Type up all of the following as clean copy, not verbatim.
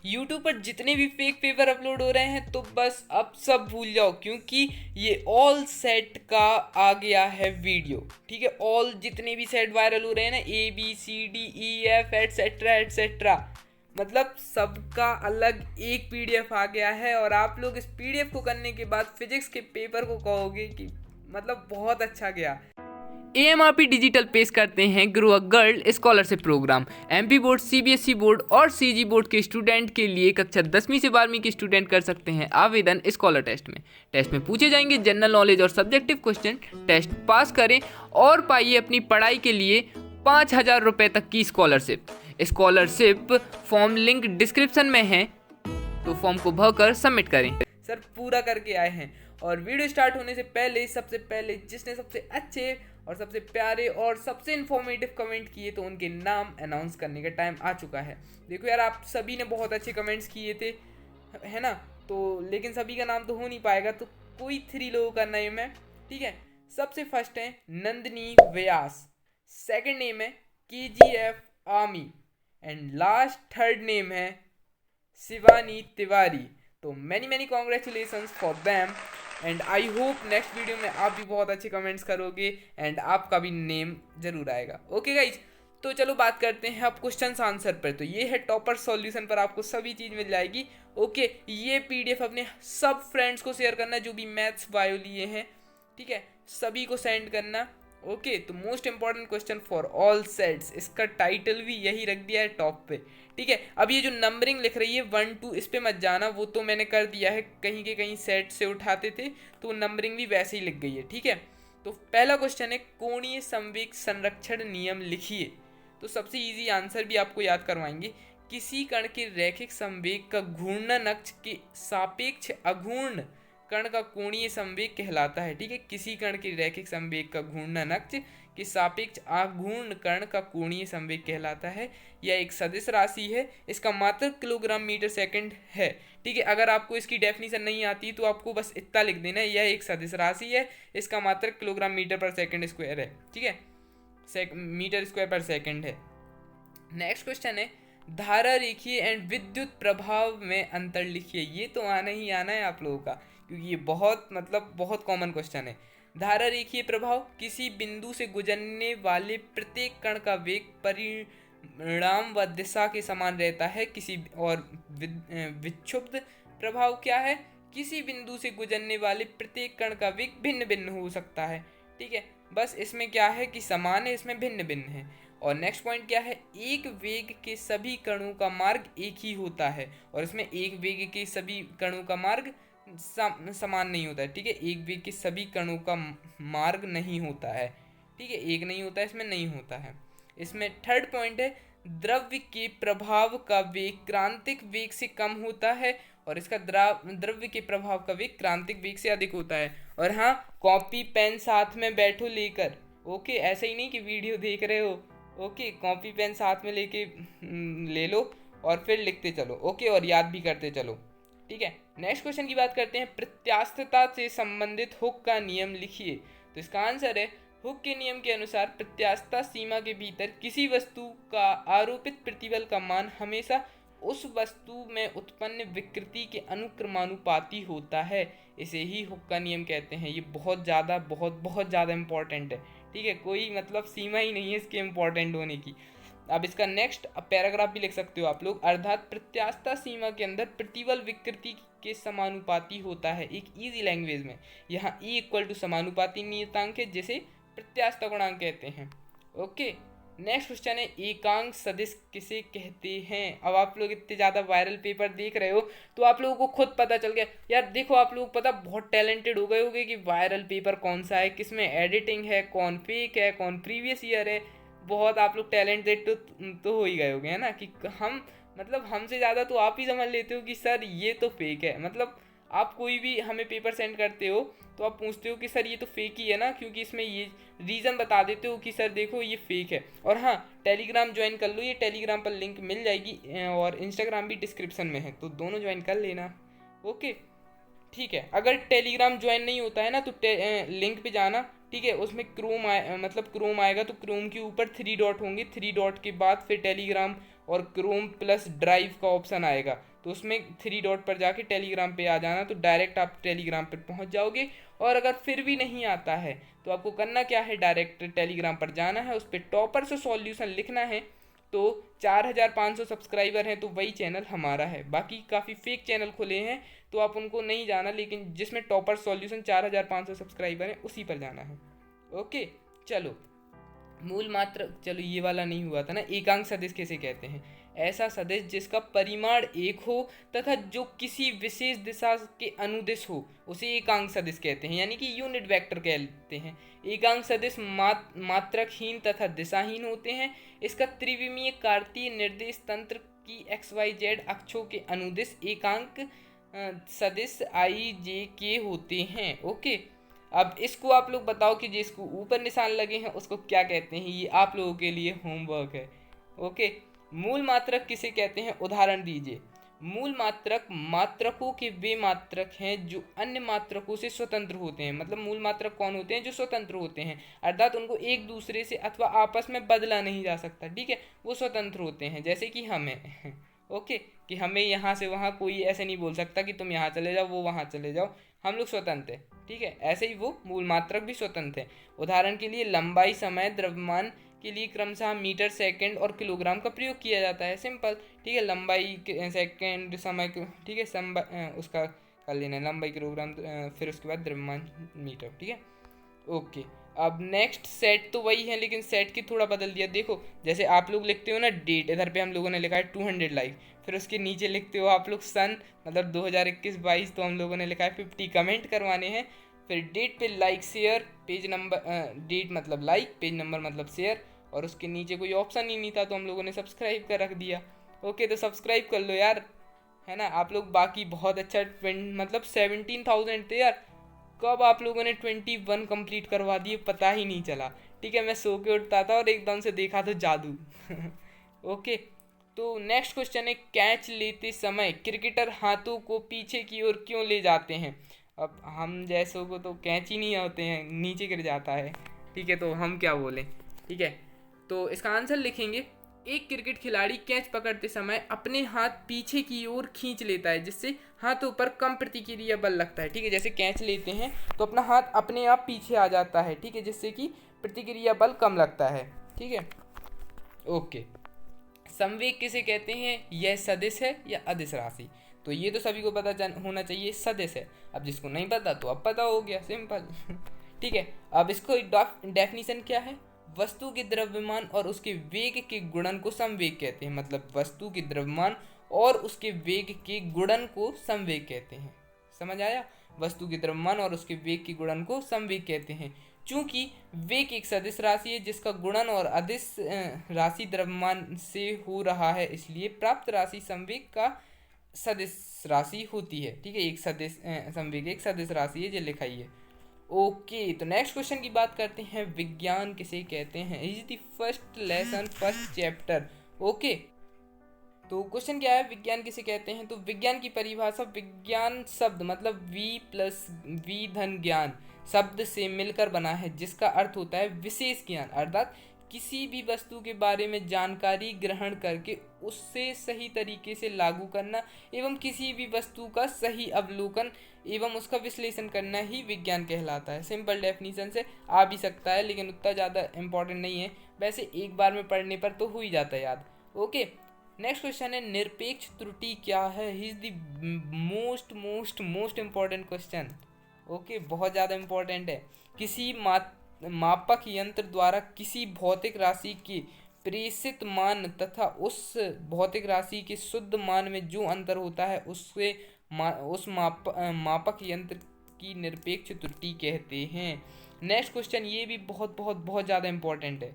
YouTube पर जितने भी फेक पेपर अपलोड हो रहे हैं तो बस अब सब भूल जाओ, क्योंकि ये ऑल सेट का आ गया है वीडियो। ठीक है, ऑल जितने भी सेट वायरल हो रहे हैं ना, ABCDEF एटसेट्रा एटसेट्रा, मतलब सबका अलग एक पीडीएफ आ गया है। और आप लोग इस पीडीएफ को करने के बाद फिजिक्स के पेपर को कहोगे कि मतलब बहुत अच्छा गया। AMRP डिजिटल पेश करते हैं grow a girl scholarship program. MP board, CBSE board और CG बोर्ड के स्टूडेंट के लिए कक्षा 10वीं से 12वीं के स्टूडेंट कर सकते हैं आवेदन स्कॉलर टेस्ट में। टेस्ट में पूछे जाएंगे जनरल नॉलेज और सब्जेक्टिव क्वेश्चन। टेस्ट पास करें और पाइए अपनी पढ़ाई के लिए 5,000 रुपये तक की scholarship. Scholarship form link description में है, तो फॉर्म को भरकर सबमिट करें। सर पूरा करके आए हैं। और वीडियो स्टार्ट होने से पहले सबसे पहले जिसने सबसे अच्छे और सबसे प्यारे और सबसे इन्फॉर्मेटिव कमेंट किए तो उनके नाम अनाउंस करने का टाइम आ चुका है। देखो यार, आप सभी ने बहुत अच्छे कमेंट्स किए थे, है ना, तो लेकिन सभी का नाम तो हो नहीं पाएगा, तो कोई 3 लोगों का नेम है। ठीक है, सबसे फर्स्ट है नंदिनी व्यास, सेकंड नेम है KGF army and last third name है शिवानी तिवारी। तो many congratulations for them and I hope next video में आप भी बहुत अच्छे कमेंट्स करोगे एंड आपका भी नेम जरूर आएगा। ओके गाइज, तो चलो बात करते हैं अब क्वेश्चन आंसर पर। तो ये है टॉपर सॉल्यूशन पर, आपको सभी चीज़ मिल जाएगी। ओके, ये PDF अपने सब फ्रेंड्स को शेयर करना जो भी मैथ्स बायो लिए हैं। ठीक है, सभी को सेंड करना। ओके, तो most important question for all sets, इसका टाइटल भी यही रख दिया है टॉप पे। ठीक है, अब ये जो नंबरिंग लिख रही है 1 2, इस पे मत जाना, वो तो मैंने कर दिया है, कहीं के कहीं सेट से उठाते थे तो नंबरिंग भी वैसे ही लिख गई है। ठीक है, तो पहला क्वेश्चन है कोणीय संवेग संरक्षण नियम लिखिए। तो सबसे इजी आंसर भी आपको याद करवाएंगे। किसी कण के रैखिक संवेग का घूर्णन अक्ष के सापेक्ष अघूर्ण कण का कोणीय संवेग कहलाता है। ठीक है, किसी कण के रैखिक संवेग का घूर्णन अक्ष के सापेक्ष आघूर्ण कण का कोणीय संवेग कहलाता है। यह एक सदिश राशि है, इसका मात्रक किलोग्राम मीटर सेकंड है। ठीक है, अगर आपको इसकी डेफिनेशन नहीं आती तो आपको बस इतना लिख देना है, यह एक सदिश राशि है, इसका मात्रक किलोग्राम मीटर पर सेकंड स्क्वायर है। ठीक है, मीटर स्क्वायर पर सेकंड है। नेक्स्ट क्वेश्चन है धारा रेखीय एंड विद्युत प्रभाव में अंतर लिखिए। ये तो आना ही आना है आप लोगों का, क्योंकि ये बहुत कॉमन क्वेश्चन है। धारा रेखीय प्रभाव, किसी बिंदु से गुजरने वाले प्रत्येक कण का वेग परिणाम व दिशा के समान रहता है। किसी और विक्षुब्ध प्रभाव क्या है, किसी बिंदु से गुजरने वाले प्रत्येक कण का वेग भिन्न भिन्न हो सकता है। ठीक है, बस इसमें क्या है कि समान है, इसमें भिन्न भिन्न है। और नेक्स्ट पॉइंट क्या है, एक वेग के सभी कणों का मार्ग एक ही होता है, और इसमें एक वेग के सभी कणों का मार्ग समान नहीं होता है। ठीक है, एक वेग के सभी कणों का मार्ग नहीं होता है। ठीक है, एक नहीं होता है, इसमें नहीं होता है। इसमें थर्ड पॉइंट है द्रव्य के प्रभाव का वेग क्रांतिक वेग से कम होता है, और इसका द्रव्य के प्रभाव का वेग क्रांतिक वेग से अधिक होता है। और हाँ, कॉपी पेन साथ में बैठो लेकर। ओके, ऐसे ही नहीं कि वीडियो देख रहे हो। ओके, कॉपी पेन साथ में लेके ले लो और फिर लिखते चलो। ओके, और याद भी करते चलो। ठीक है, नेक्स्ट क्वेश्चन की बात करते हैं प्रत्यास्थता से संबंधित हुक का नियम लिखिए। तो इसका आंसर है हुक के नियम के अनुसार प्रत्यास्थता सीमा के भीतर किसी वस्तु का आरोपित प्रतिबल का मान हमेशा उस वस्तु में उत्पन्न विकृति के अनुक्रमानुपाती होता है। इसे ही हुक का नियम कहते हैं। ये बहुत ज़्यादा इंपॉर्टेंट है। ठीक है, कोई मतलब सीमा ही नहीं है इसके इम्पोर्टेंट होने की। अब इसका नेक्स्ट पैराग्राफ भी लिख सकते हो आप लोग, अर्थात प्रत्यास्थता सीमा के अंदर प्रतिबल विकृति के समानुपाती होता है। एक इजी लैंग्वेज में यहाँ E इक्वल टू समानुपाती नियतांक है, जिसे प्रत्यास्थता गुणांक कहते हैं। ओके, नेक्स्ट क्वेश्चन है एकांक सदिश किसे कहते हैं। अब आप लोग इतने ज़्यादा वायरल पेपर देख रहे हो तो आप लोगों को खुद पता चल गया यार। देखो, आप लोग पता बहुत टैलेंटेड हो गए होगे कि वायरल पेपर कौन सा है, किसमें एडिटिंग है, कौन फेक है, कौन प्रीवियस ईयर है। बहुत आप लोग टैलेंटेड तो हो ही गए होगे, है ना, कि हम मतलब हमसे ज़्यादा तो आप ही समझ लेते हो कि सर ये तो फेक है। मतलब आप कोई भी हमें पेपर सेंड करते हो तो आप पूछते हो कि सर ये तो फेक ही है ना, क्योंकि इसमें ये रीज़न बता देते हो कि सर देखो ये फेक है। और हाँ, टेलीग्राम ज्वाइन कर लो, ये टेलीग्राम पर लिंक मिल जाएगी, और इंस्टाग्राम भी डिस्क्रिप्शन में है, तो दोनों ज्वाइन कर लेना। ओके, ठीक है, अगर टेलीग्राम ज्वाइन नहीं होता है ना तो लिंक पे जाना। ठीक है, उसमें क्रोम क्रोम आएगा, तो क्रोम के ऊपर 3 डॉट होंगे, 3 डॉट के बाद फिर टेलीग्राम और क्रोम प्लस ड्राइव का ऑप्शन आएगा, तो उसमें 3 डॉट पर जाके टेलीग्राम पे आ जाना, तो डायरेक्ट आप टेलीग्राम पर पहुंच जाओगे। और अगर फिर भी नहीं आता है तो आपको करना क्या है, डायरेक्ट टेलीग्राम पर जाना है, उस पर टॉपर से सॉल्यूशन लिखना है। तो 4500 सब्सक्राइबर हैं तो वही चैनल हमारा है। बाकी काफ़ी फेक चैनल खुले हैं तो आप उनको नहीं जाना, लेकिन जिसमें टॉपर सॉल्यूशन 4500 सब्सक्राइबर हैं उसी पर जाना है। ओके चलो, मूल मात्रक, चलो ये वाला नहीं हुआ था ना। एकांक सदिश किसे कहते हैं? ऐसा सदिश जिसका परिमाण एक हो तथा जो किसी विशेष दिशा के अनुदिश हो उसे एकांक सदिश कहते हैं, यानी कि यूनिट वेक्टर कहते हैं। एकांक सदिश मात्रकहीन तथा दिशाहीन होते हैं। इसका त्रिविमीय कार्तीय निर्देश तंत्र की XYZ अक्षों के अनुदिश एकांक सदिश IJK होते हैं। ओके, अब इसको आप लोग बताओ कि जिसको ऊपर निशान लगे हैं उसको क्या कहते हैं, ये आप लोगों के लिए होमवर्क है। ओके, मूल मात्रक किसे कहते हैं? उदाहरण दीजिए। मूल मात्रक मात्रकों के वे मात्रक हैं जो अन्य मात्रकों से स्वतंत्र होते हैं। मतलब मूल मात्रक कौन होते हैं? जो स्वतंत्र होते हैं, अर्थात उनको एक दूसरे से अथवा आपस में बदला नहीं जा सकता। ठीक है, वो स्वतंत्र होते हैं, जैसे कि हमें ओके, कि हमें यहाँ से वहाँ कोई ऐसे नहीं बोल सकता कि तुम यहाँ चले जाओ वो वहाँ चले जाओ, हम लोग स्वतंत्र हैं। ठीक है, ऐसे ही वो मूल मात्रक भी स्वतंत्र हैं। उदाहरण के लिए लंबाई, समय, द्रव्यमान के लिए क्रमशः मीटर, सेकंड और किलोग्राम का प्रयोग किया जाता है। सिंपल, ठीक है, लंबाई सेकंड, समय, ठीक है, उसका कर लेना, लंबाई किलोग्राम, फिर उसके बाद द्रव्यमान मीटर। ठीक है, ओके। अब नेक्स्ट सेट तो वही है, लेकिन सेट की थोड़ा बदल दिया। देखो, जैसे आप लोग लिखते हो ना डेट, इधर पे हम लोगों ने लिखा है 200 लाइक, फिर उसके नीचे लिखते हो आप लोग सन, मतलब 2021-22, तो हम लोगों ने लिखा है 50 कमेंट करवाने हैं। फिर डेट पे like share, page number, date मतलब लाइक, पेज नंबर मतलब शेयर, और उसके नीचे कोई ऑप्शन ही नहीं था तो हम लोगों ने सब्सक्राइब कर रख दिया। ओके, तो सब्सक्राइब कर लो यार, है ना आप लोग। बाकी बहुत अच्छा, मतलब 17,000 थे यार, कब आप लोगों ने 21 कंप्लीट करवा दिए पता ही नहीं चला। ठीक है, मैं सो के उठता था और एकदम से देखा तो जादू ओके, तो नेक्स्ट क्वेश्चन है, कैच लेते समय क्रिकेटर हाथों को पीछे की ओर क्यों ले जाते हैं? अब हम जैसों को तो कैच ही नहीं होते हैं, नीचे गिर जाता है। ठीक है, तो हम क्या बोलें? ठीक है, तो इसका आंसर लिखेंगे, एक क्रिकेट खिलाड़ी कैच पकड़ते समय अपने हाथ पीछे की ओर खींच लेता है, जिससे हाथों पर कम प्रतिक्रिया बल लगता है। ठीक है, जैसे कैच लेते हैं तो अपना हाथ अपने आप पीछे आ जाता है, ठीक है, जिससे कि प्रतिक्रिया बल कम लगता है। ठीक है, ओके। संवेग किसे कहते हैं? यह सदिश है या अदिश राशि? तो ये तो सभी को पता होना चाहिए, सदिश है। अब जिसको नहीं पता तो अब पता हो गया, सिंपल ठीक है, अब इसको डेफिनेशन क्या है? वस्तु के द्रव्यमान और उसके वेग के गुणन को संवेग कहते हैं। मतलब वस्तु के द्रव्यमान और उसके वेग के गुणन को संवेग कहते हैं। समझ आया? वस्तु के द्रव्यमान और उसके वेग के गुणन को संवेग कहते हैं। चूंकि वेग एक सदिश राशि है जिसका गुणन और अदिश राशि द्रव्यमान से हो रहा है, इसलिए प्राप्त राशि संवेग का सदिश राशि होती है। ठीक है, एक सदिश संवेग एक सदिश राशि है, जो लिखाई है। ओके, तो नेक्स्ट क्वेश्चन की बात करते हैं, विज्ञान किसे कहते हैं? Is the first lesson, first chapter. Okay, तो क्वेश्चन क्या है, विज्ञान किसे कहते हैं? तो विज्ञान की परिभाषा, विज्ञान शब्द मतलब वी धन ज्ञान शब्द से मिलकर बना है, जिसका अर्थ होता है विशेष ज्ञान, अर्थात किसी भी वस्तु के बारे में जानकारी ग्रहण करके उससे सही तरीके से लागू करना एवं किसी भी वस्तु का सही अवलोकन एवं उसका विश्लेषण करना ही विज्ञान कहलाता है। सिंपल डेफिनेशन से आ भी सकता है, लेकिन उतना ज़्यादा इम्पोर्टेंट नहीं है, वैसे एक बार में पढ़ने पर तो हो ही जाता है याद। ओके, नेक्स्ट क्वेश्चन है, निरपेक्ष त्रुटि क्या है? He is the most important question. Okay, बहुत ज़्यादा इम्पोर्टेंट है। किसी मापक यंत्र द्वारा किसी भौतिक राशि के प्रेषित मान तथा उस भौतिक राशि के शुद्ध मान में जो अंतर होता है उस मापक यंत्र की निरपेक्ष त्रुटि कहते हैं। नेक्स्ट क्वेश्चन, ये भी बहुत ज़्यादा इम्पोर्टेंट है।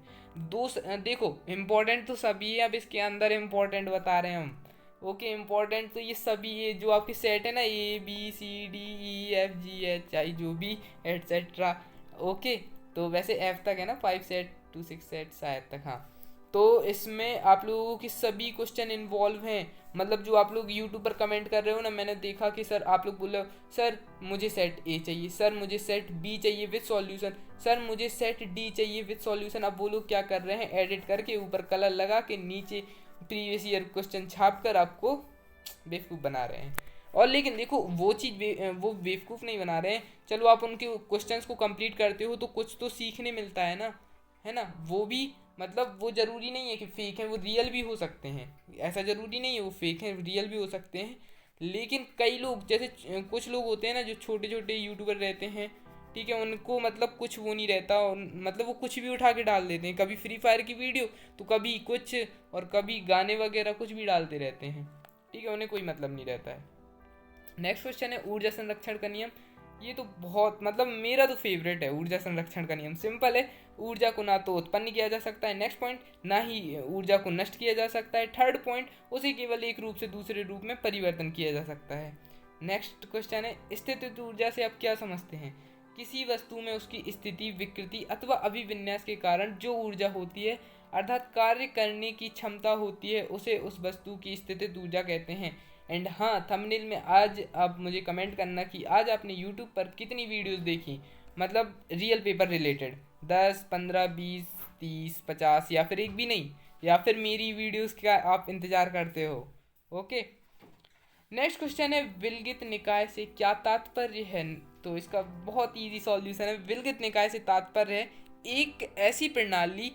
देखो, इम्पोर्टेंट तो सभी है, अब इसके अंदर इम्पोर्टेंट बता रहे हैं हम। ओके, इम्पोर्टेंट तो ये सभी, ये जो आपके सेट है ना, ABCDEFGHI, जो भी एटसेट्रा। ओके, तो वैसे F तक है ना, 5 सेट 2 6 सेट शायद तक, हाँ। तो इसमें आप लोगों की सभी क्वेश्चन इन्वॉल्व हैं। मतलब जो आप लोग यूट्यूब पर कमेंट कर रहे हो ना, मैंने देखा कि सर आप लोग बोल रहे हो, सर मुझे सेट A चाहिए, सर मुझे सेट B चाहिए विद सॉल्यूशन, सर मुझे सेट D चाहिए विद सॉल्यूशन। अब वो लोग क्या कर रहे हैं, एडिट करके ऊपर कलर लगा के नीचे प्रीवियस ईयर क्वेश्चन छाप कर आपको बेवकूफ़ बना रहे हैं। और लेकिन देखो वो चीज़ वो बेवकूफ़ नहीं बना रहे हैं, चलो आप उनके क्वेश्चंस को कंप्लीट करते हो तो कुछ तो सीखने मिलता है ना। वो भी मतलब वो ज़रूरी नहीं है कि फेक है, वो रियल भी हो सकते हैं। ऐसा ज़रूरी नहीं है वो फेक है, रियल भी हो सकते हैं। लेकिन कई लोग जैसे कुछ लोग होते हैं ना जो छोटे छोटे यूट्यूबर रहते हैं, ठीक है, उनको मतलब कुछ वो नहीं रहता, और मतलब वो कुछ भी उठा के डाल देते हैं, कभी फ्री फायर की वीडियो तो कभी कुछ, और कभी गाने वगैरह कुछ भी डालते रहते हैं, ठीक है, उन्हें कोई मतलब नहीं रहता है। नेक्स्ट क्वेश्चन है ऊर्जा संरक्षण का नियम। ये तो बहुत मतलब मेरा तो फेवरेट है ऊर्जा संरक्षण का नियम। सिंपल है, ऊर्जा को ना तो उत्पन्न किया जा सकता है, नेक्स्ट पॉइंट, ना ही ऊर्जा को नष्ट किया जा सकता है, थर्ड पॉइंट, उसे केवल एक रूप से दूसरे रूप में परिवर्तन किया जा सकता है। नेक्स्ट क्वेश्चन है स्थितिज ऊर्जा से आप क्या समझते हैं? किसी वस्तु में उसकी स्थिति, विकृति अथवा अभिविन्यास के कारण जो ऊर्जा होती है, अर्थात कार्य करने की क्षमता होती है, उसे उस वस्तु की स्थितिज ऊर्जा कहते हैं। एंड हाँ, थंबनेल में आज आप मुझे कमेंट करना कि आज आपने यूट्यूब पर कितनी वीडियोस देखी, मतलब रियल पेपर रिलेटेड, 10, 15, 20, 30, 50 या फिर एक भी नहीं, या फिर मेरी वीडियोस का आप इंतज़ार करते हो। ओके, नेक्स्ट क्वेश्चन है विलगित निकाय से क्या तात्पर्य है? तो इसका बहुत इजी सॉल्यूशन है। विलगित निकाय से तात्पर्य है एक ऐसी प्रणाली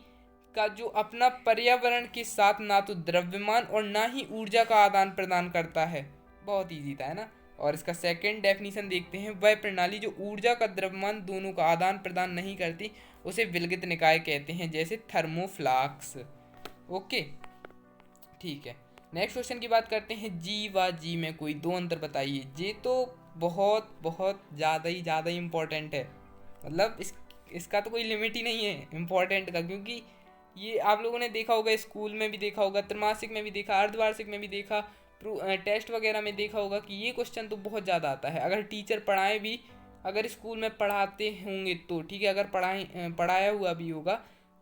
का जो अपना पर्यावरण के साथ ना तो द्रव्यमान और ना ही ऊर्जा का आदान प्रदान करता है। बहुत इजी था, है ना। और इसका सेकंड डेफिनेशन देखते हैं, वह प्रणाली जो ऊर्जा का द्रव्यमान दोनों का आदान प्रदान नहीं करती उसे विलगित निकाय कहते हैं, जैसे थर्मोफ्लास्क। ओके, ठीक है। नेक्स्ट क्वेश्चन की बात करते हैं, जी व जी में कोई दो अंतर बताइए। ये तो बहुत बहुत ज़्यादा ही इम्पोर्टेंट है, मतलब इसका तो कोई लिमिट ही नहीं है इम्पोर्टेंट का, क्योंकि ये आप लोगों ने देखा होगा, स्कूल में भी देखा होगा, त्रैमासिक में भी देखा, अर्धवार्षिक में भी देखा, टेस्ट वगैरह में देखा होगा कि ये क्वेश्चन तो बहुत ज़्यादा आता है। अगर टीचर पढ़ाए भी, अगर स्कूल में पढ़ाते होंगे तो ठीक है, अगर पढ़ाया हुआ भी होगा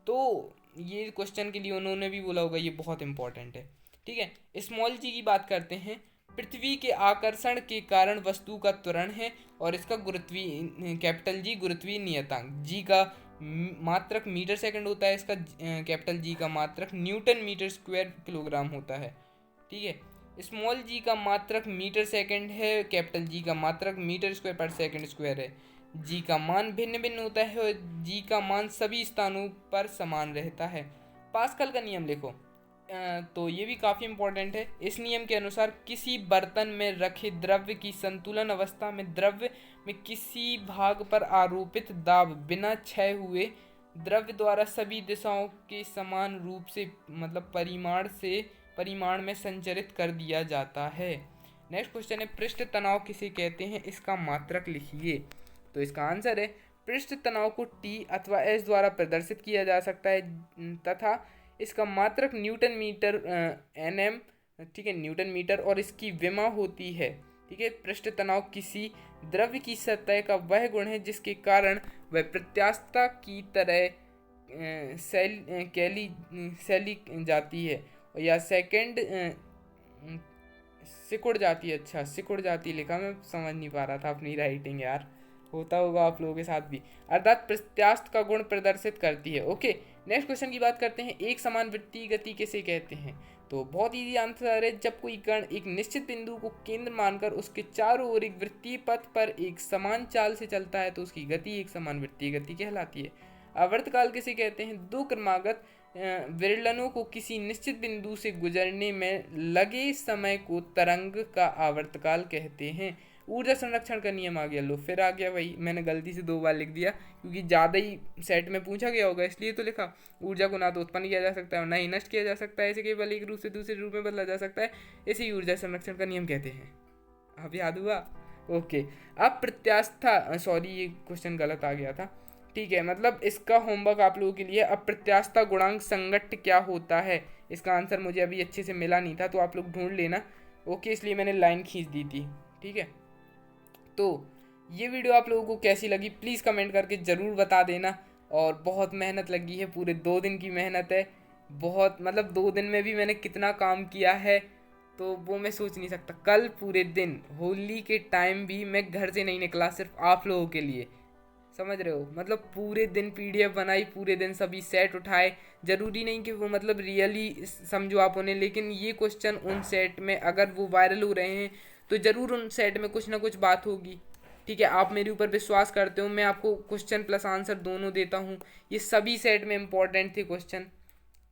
तो ये क्वेश्चन के लिए उन्होंने भी बोला होगा ये बहुत इंपॉर्टेंट है, ठीक है। स्मॉल जी की बात करते हैं। पृथ्वी के आकर्षण के कारण वस्तु का त्वरण है और इसका गुरुत्वीय, कैपिटल जी गुरुत्वीय नियतांक, जी का मात्रक मीटर सेकंड होता है, इसका कैपिटल जी का मात्रक न्यूटन मीटर स्क्वायर किलोग्राम होता है, ठीक है। स्मॉल जी का मात्रक मीटर सेकंड है, कैपिटल जी का मात्रक मीटर स्क्वायर पर सेकंड स्क्वायर है। जी का मान भिन्न भिन्न होता है और जी का मान सभी स्थानों पर समान रहता है। पास्कल का नियम लिखो। तो ये भी काफ़ी इम्पोर्टेंट है। इस नियम के अनुसार किसी बर्तन में रखे द्रव्य की संतुलन अवस्था में द्रव्य में किसी भाग पर आरोपित दाब बिना क्षय हुए द्रव्य द्वारा सभी दिशाओं के समान रूप से मतलब परिमाण में संचरित कर दिया जाता है। नेक्स्ट क्वेश्चन है, पृष्ठ तनाव किसे कहते हैं? इसका मात्रक लिखिए। तो इसका आंसर है, पृष्ठ तनाव को T अथवा S द्वारा प्रदर्शित किया जा सकता है तथा इसका मात्रक न्यूटन मीटर NM, ठीक है, न्यूटन मीटर, और इसकी विमा होती है, ठीक है। पृष्ठ तनाव किसी द्रव्य की सतह का वह गुण है जिसके कारण वह प्रत्यास्थता की तरह सैली जाती है या सेकंड सिकुड़ जाती है। अच्छा, सिकुड़ जाती लिखा, मैं समझ नहीं पा रहा था अपनी राइटिंग यार, होता होगा आप लोगों के साथ भी, अर्थात प्रत्यास्थ का गुण प्रदर्शित करती है। ओके, नेक्स्ट क्वेश्चन की बात करते हैं, एक समान वृत्तीय गति किसे कहते हैं? तो बहुत इजी आंसर है, जब कोई कण एक निश्चित बिंदु को केंद्र मानकर उसके चारों ओर एक वृत्तीय पथ पर एक समान चाल से चलता है तो उसकी गति एक समान वृत्तीय गति कहलाती है। आवर्तकाल किसे कहते हैं? दो क्रमागत विरलनों को किसी निश्चित बिंदु से गुजरने में लगे समय को तरंग का आवर्तकाल कहते हैं। ऊर्जा संरक्षण का नियम आ गया, लो फिर आ गया भाई, मैंने गलती से 2 बार लिख दिया क्योंकि ज़्यादा ही सेट में पूछा गया होगा इसलिए तो लिखा। ऊर्जा को ना तो उत्पन्न किया जा सकता है और ना ही नष्ट किया जा सकता है, इसे केवल एक रूप से दूसरे रूप में बदला जा सकता है, इसे ऊर्जा संरक्षण का नियम कहते हैं। अब याद हुआ? ओके, अब प्रत्यास्था, सॉरी ये क्वेश्चन गलत आ गया था, ठीक है, मतलब इसका होमवर्क आप लोगों के लिए, अप्रत्यास्था गुणांक संगत क्या होता है? इसका आंसर मुझे अभी अच्छे से मिला नहीं था तो आप लोग ढूंढ लेना। ओके, इसलिए मैंने लाइन खींच दी थी, ठीक है। तो ये वीडियो आप लोगों को कैसी लगी प्लीज़ कमेंट करके ज़रूर बता देना। और बहुत मेहनत लगी है, पूरे 2 दिन की मेहनत है, बहुत मतलब 2 दिन में भी मैंने कितना काम किया है तो वो मैं सोच नहीं सकता। कल पूरे दिन होली के टाइम भी मैं घर से नहीं निकला, सिर्फ आप लोगों के लिए, समझ रहे हो, मतलब पूरे दिन PDF बनाई, पूरे दिन सभी सेट उठाए, ज़रूरी नहीं कि वो मतलब रियली समझो आप उन्हें, लेकिन ये क्वेश्चन उन सेट में अगर वो वायरल हो रहे हैं तो ज़रूर उन सेट में कुछ ना कुछ बात होगी। ठीक है, आप मेरे ऊपर विश्वास करते हो, मैं आपको क्वेश्चन प्लस आंसर दोनों देता हूँ। ये सभी सेट में इंपॉर्टेंट थे क्वेश्चन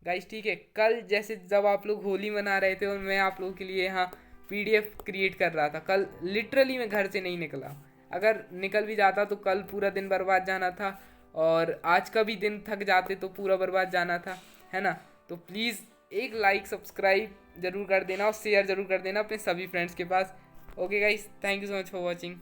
गाइस। ठीक है, कल जैसे जब आप लोग होली मना रहे थे और मैं आप लोगों के लिए यहाँ पीडीएफ क्रिएट कर रहा था, कल लिटरली मैं घर से नहीं निकला। अगर निकल भी जाता तो कल पूरा दिन बर्बाद जाना था, और आज का भी दिन थक जाते तो पूरा बर्बाद जाना था, है ना। तो प्लीज़ एक लाइक सब्सक्राइब ज़रूर कर देना और शेयर ज़रूर कर देना अपने सभी फ्रेंड्स के पास। Okay guys, thank you so much for watching.